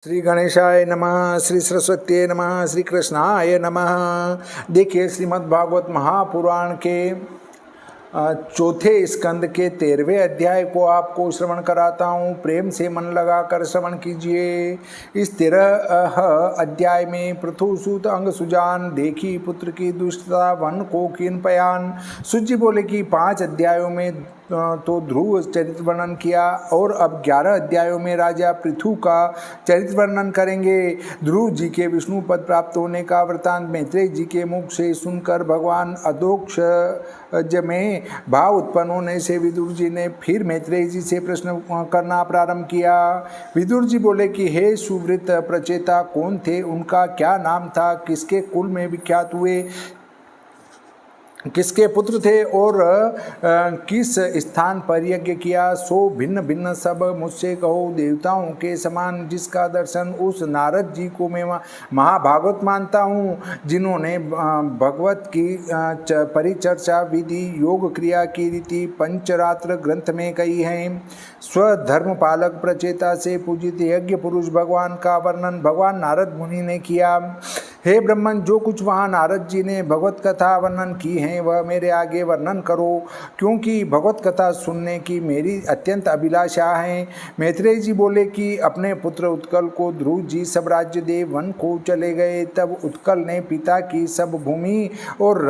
श्री गणेशाय नमः, श्री सरस्वती नमः, श्री कृष्णाय नमः। देखिए, श्रीमद् भागवत महापुराण के चौथे स्कंद के 13वें अध्याय को आपको श्रवण कराता हूँ। प्रेम से मन लगाकर श्रवण कीजिए। इस 13 अध्याय में पृथुसूत अंग सुजान देखी पुत्र की दुष्टता वन को कीन पयान। सुजी बोले कि 5 अध्यायों में तो ध्रुव चरित्र वर्णन किया और अब 11 अध्यायों में राजा पृथु का चरित्र वर्णन करेंगे। ध्रुव जी के विष्णु पद प्राप्त होने का वृतांत मैत्रेय जी के मुख से सुनकर भगवान अधोक्ष में भाव उत्पन्न होने से विदुर जी ने फिर मैत्रेय जी से प्रश्न करना प्रारंभ किया। विदुर जी बोले कि हे सुवृत प्रचेता, कौन थे, उनका क्या नाम था, किसके कुल में विख्यात हुए, किसके पुत्र थे और किस स्थान पर यज्ञ किया, सो भिन्न भिन्न सब मुझसे कहो। देवताओं के समान जिसका दर्शन उस नारद जी को मैं महाभागवत मानता हूँ, जिन्होंने भगवत की परिचर्चा विधि योग क्रिया की रीति पंचरात्र ग्रंथ में कही है। स्वधर्म पालक प्रचेता से पूजित यज्ञ पुरुष भगवान का वर्णन भगवान नारद मुनि ने किया। हे ब्रह्मन, जो कुछ वहाँ नारद जी ने भगवत कथा वर्णन की है वह मेरे आगे वर्णन करो, क्योंकि भगवत कथा सुनने की मेरी अत्यंत अभिलाषा है। मैत्रेय जी बोले कि अपने पुत्र उत्कल को ध्रुव जी सब राज्य दे वन को चले गए। तब उत्कल ने पिता की सब भूमि और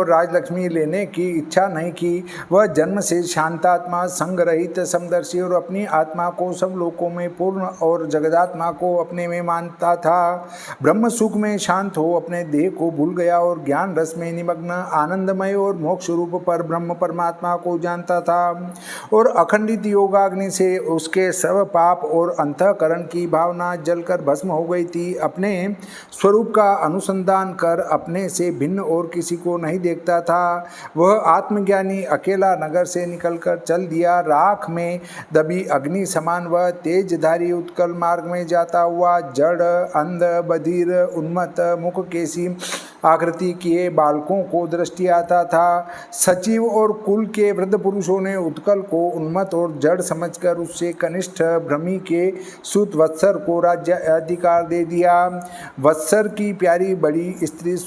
राजलक्ष्मी लेने की इच्छा नहीं की। वह जन्म से शांतात्मा, संग रहित, समदर्शी और अपनी आत्मा को सब लोकों में पूर्ण और जगदात्मा को अपने में मानता था। ब्रह्म सुख में शांत हो अपने देह को भूल गया और ज्ञान रस में निमग्न आनंदमय और मोक्ष रूप पर ब्रह्म परमात्मा को जानता था। और अखंडित योगाग्नि से उसके सब पाप और अंतःकरण की भावना जलकर भस्म हो गई थी। अपने स्वरूप का अनुसंधान कर अपने से भिन्न और किसी को नहीं देखता था। वह आत्मज्ञानी अकेला नगर से निकलकर चल दिया। राख में दबी अग्नि समान वह तेजधारी उत्कल मार्ग में जाता हुआ जड़, अंध, बधिर, उन्मत्त, मुख केसी आकृति किए बालकों को दृष्टि आता था। सचिव और कुल के वृद्ध पुरुषों ने उत्कल को उन्मत्त और जड़ समझकर उससे कनिष्ठ भ्रमी के सुत वत्सर को राज्य अधिकार दे दिया। वत्सर की प्यारी बड़ी स्त्री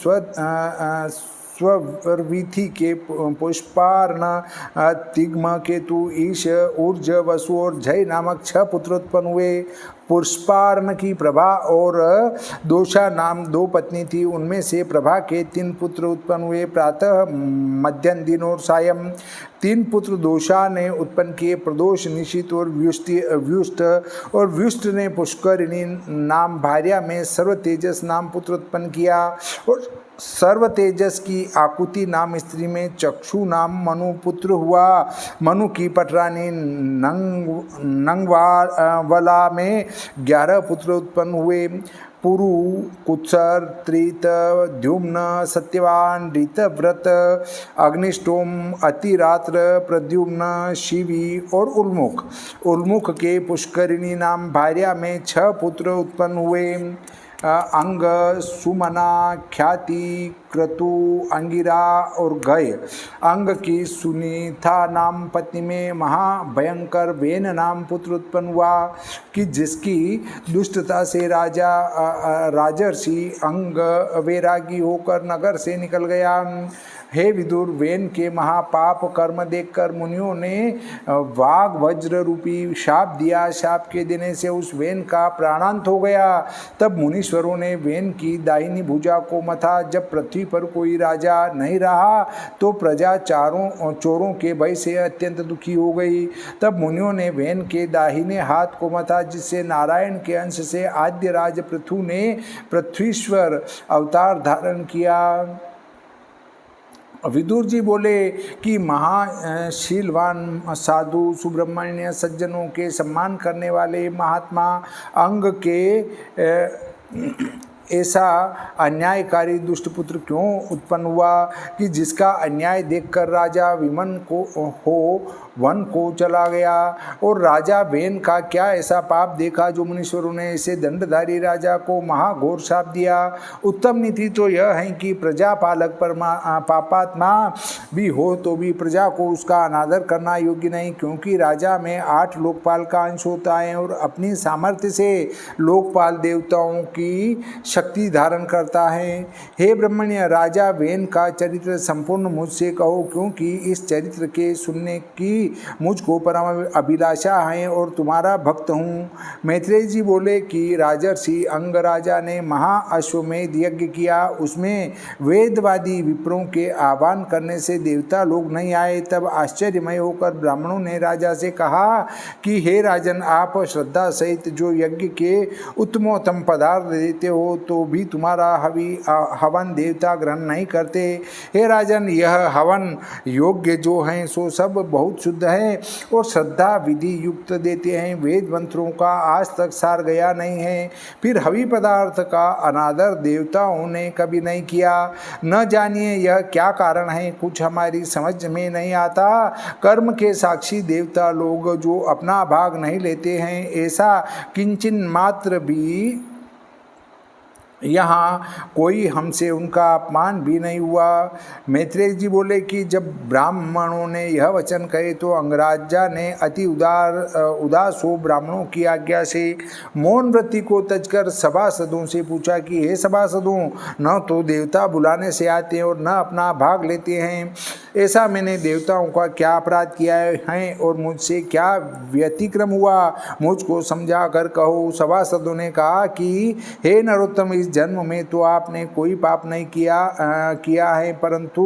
स्वरवीथि के पुष्पार्ण, तिग्म, केतु, ईश, ऊर्ज, वसु और जय नामक 6 पुत्र उत्पन्न हुए। पुष्पार्ण की प्रभा और दोषा नाम 2 पत्नी थी। उनमें से प्रभा के 3 पुत्र उत्पन्न हुए, प्रातः, मध्याह्न, दिन और सायं। 3 पुत्र दोषा ने उत्पन्न किए, प्रदोष, निशित और व्युष्ट। और व्युष्ट ने पुष्करिणी नाम भार्या में सर्व तेजस नाम पुत्र उत्पन्न किया। और सर्व तेजस की आकुति नाम स्त्री में चक्षु नाम मनु पुत्र हुआ। मनु की पटरानी नंगवाला में 11 पुत्र उत्पन्न हुए। पुरु, कुत्सर, त्रित, द्युम्न, सत्यवान, ऋतव्रत, अग्निष्टोम, अतिरात्र, प्रद्युम्न, शिवी और उल्मुख। उल्मुख के पुष्करिणी नाम भार्या में 6 पुत्र उत्पन्न हुए। अंग, सुमना, ख्याति, क्रतु, अंगिरा और गय। अंग की सुनीता नाम पत्नी में महाभयंकर वेन नाम पुत्र उत्पन्न हुआ, कि जिसकी दुष्टता से राजर्षि अंग वैरागी होकर नगर से निकल गया। हे विदुर, वेन के महापाप कर्म देखकर मुनियों ने वाघ वज्र रूपी शाप दिया। शाप के देने से उस वेन का प्राणांत हो गया। तब मुनीश्वरों ने वेन की दाहिनी भुजा को मथा। जब पृथ्वी पर कोई राजा नहीं रहा तो प्रजा चोरों के भय से अत्यंत दुखी हो गई। तब मुनियों ने वेन के दाहिने हाथ को मथा, जिससे नारायण के अंश से आद्य राज पृथु ने पृथ्वीश्वर अवतार धारण किया। विदुर जी बोले कि महाशीलवान साधु, सुब्रह्मण्य, सज्जनों के सम्मान करने वाले महात्मा अंग के ऐसा अन्यायकारी दुष्ट पुत्र क्यों उत्पन्न हुआ, कि जिसका अन्याय देखकर राजा विमन को हो वन को चला गया। और राजा वेन का क्या ऐसा पाप देखा जो मुनीश्वरों ने इसे दंडधारी राजा को महाघोर शाप दिया। उत्तम नीति तो यह है कि प्रजा पालक पापात्मा भी हो तो भी प्रजा को उसका अनादर करना योग्य नहीं, क्योंकि राजा में 8 लोकपाल का अंश होता है और अपनी सामर्थ्य से लोकपाल देवताओं की शक्ति धारण करता है। हे ब्रह्मण्य, राजा वेन का चरित्र संपूर्ण मुझसे कहो, क्योंकि इस चरित्र के सुनने की मुझको परम अभिलाषा है और तुम्हारा भक्त हूँ। मैत्रेय जी बोले कि राजर्षि अंग राजा ने महाअश्वमेध यज्ञ किया, उसमें वेदवादी विप्रों के आह्वान करने से देवता लोग नहीं आए। तब आश्चर्यमय होकर ब्राह्मणों ने राजा से कहा कि हे राजन, आप श्रद्धा सहित जो यज्ञ के उत्तमोत्तम पदार्थ देते हो तो भी तुम्हारा हवन देवता ग्रहण नहीं करते। हे राजन, यह हवन योग्य जो हैं सो सब बहुत शुद्ध है और श्रद्धा विधि युक्त देते हैं। वेद मंत्रों का आज तक सार गया नहीं है। फिर हवि पदार्थ का अनादर देवताओं ने कभी नहीं किया। न जानिए यह क्या कारण है, कुछ हमारी समझ में नहीं आता। कर्म के साक्षी देवता लोग जो अपना भाग नहीं लेते हैं, ऐसा किंचन मात्र भी यहाँ कोई हमसे उनका अपमान भी नहीं हुआ। मैत्रेय जी बोले कि जब ब्राह्मणों ने यह वचन कहे तो अंगराजा ने अति उदास हो ब्राह्मणों की आज्ञा से मौन वृत्ति को तजकर सभासदों से पूछा कि हे सभासदों, न तो देवता बुलाने से आते हैं और न अपना भाग लेते हैं। ऐसा मैंने देवताओं का क्या अपराध किया है और मुझसे क्या व्यतिक्रम हुआ, मुझको समझा कर कहो। सभासदों ने कहा कि हे नरोत्तम, इस जन्म में तो आपने कोई पाप नहीं किया है, परंतु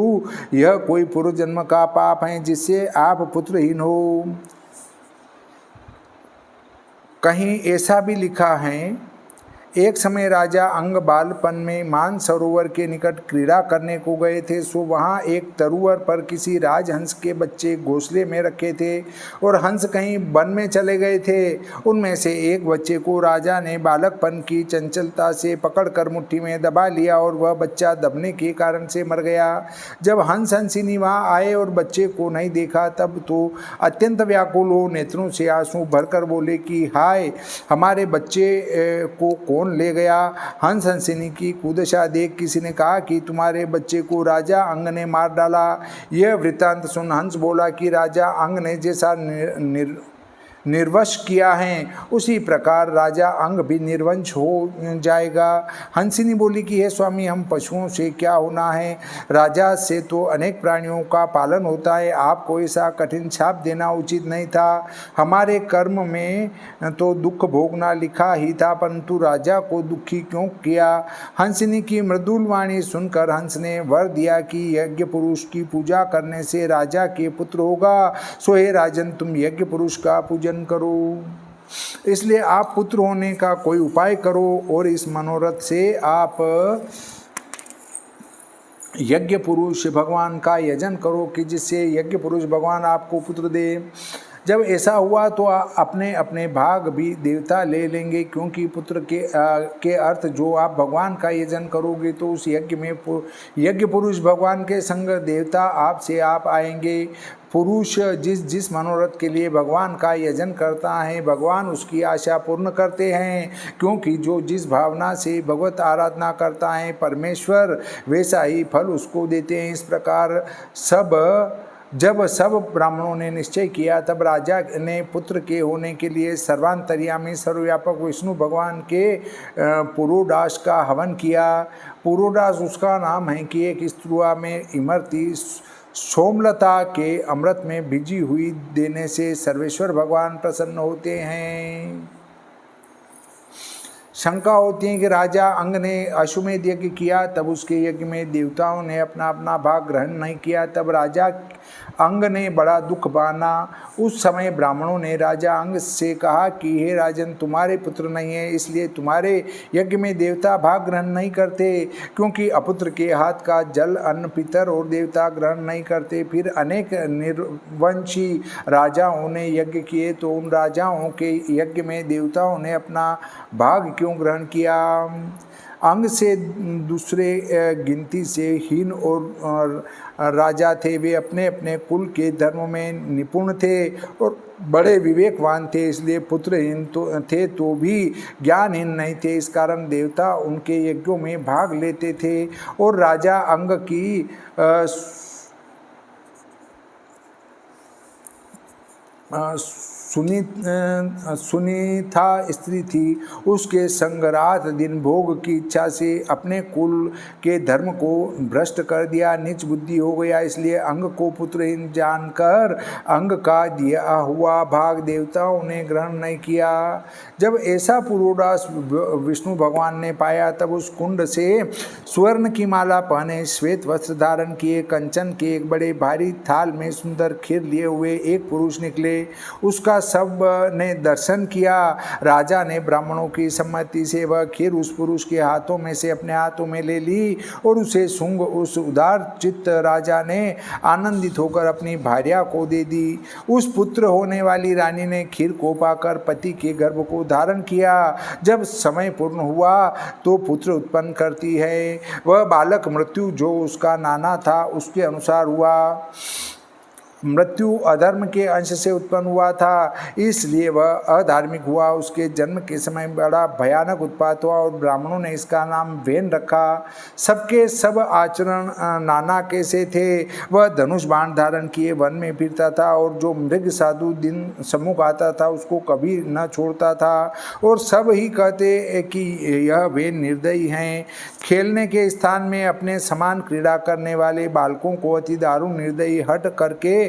यह कोई पूर्व जन्म का पाप है जिससे आप पुत्रहीन हो। कहीं ऐसा भी लिखा है, एक समय राजा अंग बालपन में मानसरोवर के निकट क्रीड़ा करने को गए थे। सो वहाँ एक तरुवर पर किसी राजहंस के बच्चे घोंसले में रखे थे और हंस कहीं वन में चले गए थे। उनमें से एक बच्चे को राजा ने बालकपन की चंचलता से पकड़कर मुट्ठी में दबा लिया और वह बच्चा दबने के कारण से मर गया। जब हंस हंसिनी वहाँ आए और बच्चे को नहीं देखा तब तो अत्यंत व्याकुल हो नेत्रों से आंसू भरकर बोले कि हाय, हमारे बच्चे को कौन ले गया। हंस हंसिनी की कुदशा देख किसी ने कहा कि तुम्हारे बच्चे को राजा अंग ने मार डाला। यह वृत्तांत सुन हंस बोला कि राजा अंग ने जैसा निर्वश किया है उसी प्रकार राजा अंग भी निर्वंश हो जाएगा। हंसिनी बोली कि हे स्वामी, हम पशुओं से क्या होना है, राजा से तो अनेक प्राणियों का पालन होता है, आपको ऐसा कठिन शाप देना उचित नहीं था। हमारे कर्म में तो दुख भोगना लिखा ही था, परंतु राजा को दुखी क्यों किया। हंसिनी की मृदुल वाणी सुनकर हंस ने वर दिया कि यज्ञ पुरुष की पूजा करने से राजा के पुत्र होगा। सो हे राजन, तुम यज्ञ पुरुष का पूजन करो, इसलिए आप पुत्र होने का कोई उपाय करो और इस मनोरथ से आप यज्ञ पुरुष भगवान का यजन करो कि जिससे यज्ञ पुरुष भगवान आपको पुत्र दे। जब ऐसा हुआ तो अपने अपने भाग भी देवता ले लेंगे, क्योंकि पुत्र के अर्थ जो आप भगवान का यजन करोगे तो उस यज्ञ में यज्ञ पुरुष भगवान के संग देवता आपसे आप आएंगे। पुरुष जिस मनोरथ के लिए भगवान का यजन करता है भगवान उसकी आशा पूर्ण करते हैं, क्योंकि जो जिस भावना से भगवत आराधना करता है परमेश्वर वैसा ही फल उसको देते हैं। इस प्रकार जब सब ब्राह्मणों ने निश्चय किया तब राजा ने पुत्र के होने के लिए सर्वांतर्यामी सर्वव्यापक विष्णु भगवान के पुरोडास का हवन किया। पुरोडास उसका नाम है कि एक स्त्रुआ में इमरती सोमलता के अमृत में भिजी हुई देने से सर्वेश्वर भगवान प्रसन्न होते हैं। शंका होती है कि राजा अंग ने अश्वमेध यज्ञ किया, तब उसके यज्ञ में देवताओं ने अपना अपना भाग ग्रहण नहीं किया, तब राजा अंग ने बड़ा दुख माना। उस समय ब्राह्मणों ने राजा अंग से कहा कि हे राजन, तुम्हारे पुत्र नहीं है, इसलिए तुम्हारे यज्ञ में देवता भाग ग्रहण नहीं करते, क्योंकि अपुत्र के हाथ का जल अन्न पितर और देवता ग्रहण नहीं करते। फिर अनेक निर्वंशी राजाओं ने यज्ञ किए, तो उन राजाओं के यज्ञ में देवताओं ने अपना भाग क्यों ग्रहण किया। अंग से दूसरे गिनती से हीन और राजा थे। वे अपने अपने कुल के धर्म में निपुण थे और बड़े विवेकवान थे, इसलिए पुत्रहीन थे तो भी ज्ञानहीन नहीं थे। इस कारण देवता उनके यज्ञों में भाग लेते थे और राजा अंग की सुनीता स्त्री थी। उसके संग रात दिन भोग की इच्छा से अपने कुल के धर्म को भ्रष्ट कर दिया, नीच बुद्धि हो गया। इसलिए अंग को पुत्रहीन जानकर अंग का दिया हुआ भाग देवताओं ने ग्रहण नहीं किया। जब ऐसा पूर्वोदास विष्णु भगवान ने पाया, तब उस कुंड से स्वर्ण की माला पहने, श्वेत वस्त्र धारण किए, कंचन के एक बड़े भारी थाल में सुंदर खीर लिए हुए एक पुरुष निकले। उसका सब ने दर्शन किया। राजा ने ब्राह्मणों की सम्मति से वह खीर उस पुरुष के हाथों में से अपने हाथों में ले ली और उसे सूंघ उस उदार चित्त राजा ने आनंदित होकर अपनी भार्या को दे दी। उस पुत्र होने वाली रानी ने खीर को पाकर पति के गर्भ को धारण किया। जब समय पूर्ण हुआ तो पुत्र उत्पन्न करती है। वह बालक मृत्यु जो उसका नाना था उसके अनुसार हुआ। मृत्यु अधर्म के अंश से उत्पन्न हुआ था, इसलिए वह अधार्मिक हुआ। उसके जन्म के समय बड़ा भयानक उत्पात हुआ और ब्राह्मणों ने इसका नाम वेन रखा। सबके सब आचरण नाना के से थे। वह धनुष बाण धारण किए वन में फिरता था और जो मृग साधु दिन सम्मुख आता था उसको कभी न छोड़ता था। और सब ही कहते कि यह वेन निर्दयी हैं। खेलने के स्थान में अपने समान क्रीड़ा करने वाले बालकों को अति दारुण निर्दयी हट करके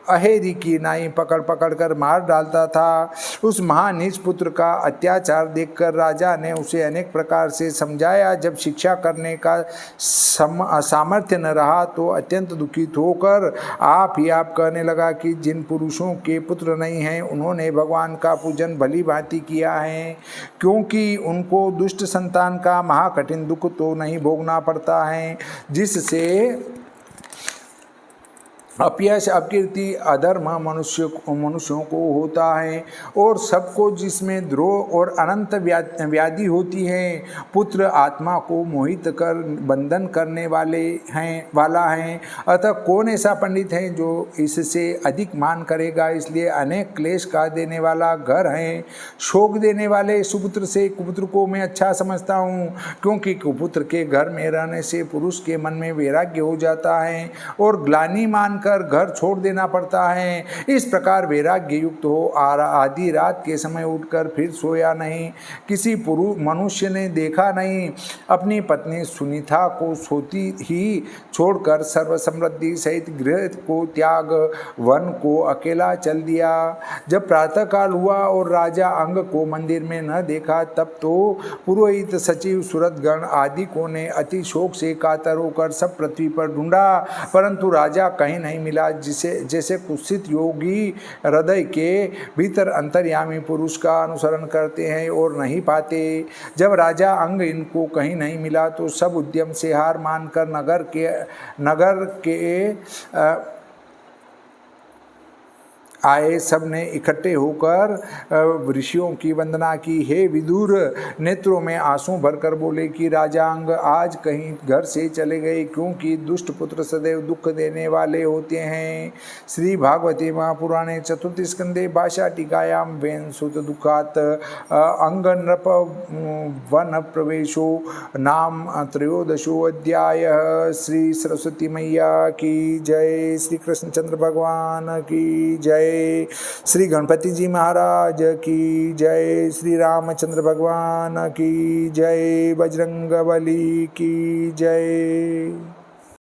अहेरी की नाई पकड़ पकड़ कर मार डालता था। उस महानीच पुत्र का अत्याचार देखकर राजा ने उसे अनेक प्रकार से समझाया। जब शिक्षा करने का सामर्थ्य न रहा तो अत्यंत दुखित होकर आप ही आप कहने लगा कि जिन पुरुषों के पुत्र नहीं हैं उन्होंने भगवान का पूजन भली भांति किया है, क्योंकि उनको दुष्ट संतान का महाकठिन दुख तो नहीं भोगना पड़ता है, जिससे अपयश अपकीर्ति अधर्म मनुष्यों को होता है और सबको जिसमें द्रोह और अनंत व्याधि होती है। पुत्र आत्मा को मोहित कर बंधन करने वाला है। अतः कौन ऐसा पंडित है जो इससे अधिक मान करेगा। इसलिए अनेक क्लेश का देने वाला घर है। शोक देने वाले सुपुत्र से कुपुत्र को मैं अच्छा समझता हूँ, क्योंकि कुपुत्र के घर में रहने से पुरुष के मन में वैराग्य हो जाता है और ग्लानि मानकर घर छोड़ देना पड़ता है। इस प्रकार वैराग्य युक्त हो आधी रात के समय उठकर फिर सोया नहीं। किसी मनुष्य ने देखा नहीं। अपनी पत्नी सुनीता को सोती ही छोड़कर सर्व समृद्धि सहित गृह को त्याग वन को अकेला चल दिया। जब प्रातःकाल हुआ और राजा अंग को मंदिर में न देखा, तब तो पुरोहित सचिव सूरतगण आदि को ने अति शोक से कातर होकर सब पृथ्वी पर ढूंढा, परंतु राजा कहीं नहीं मिला। जैसे कुत्सित योगी हृदय के भीतर अंतर्यामी पुरुष का अनुसरण करते हैं और नहीं पाते। जब राजा अंग इनको कहीं नहीं मिला तो सब उद्यम से हार मानकर नगर के आए। सब ने इकट्ठे होकर ऋषियों की वंदना की। हे विदुर, नेत्रों में आंसू भरकर बोले कि राजा अंग आज कहीं घर से चले गए, क्योंकि दुष्ट पुत्र सदैव दुख देने वाले होते हैं। श्री भागवते महापुराणे चतुर्थ स्कंदे भाषा टीकायां वेन सुत दुखात अंग नृप वन प्रवेशो नाम त्रयोदशो अध्याय। श्री सरस्वती मैया की जय। श्री कृष्णचंद्र भगवान की जय। श्री गणपति जी महाराज की जय। श्री रामचंद्र भगवान की जय। बजरंगबली की जय।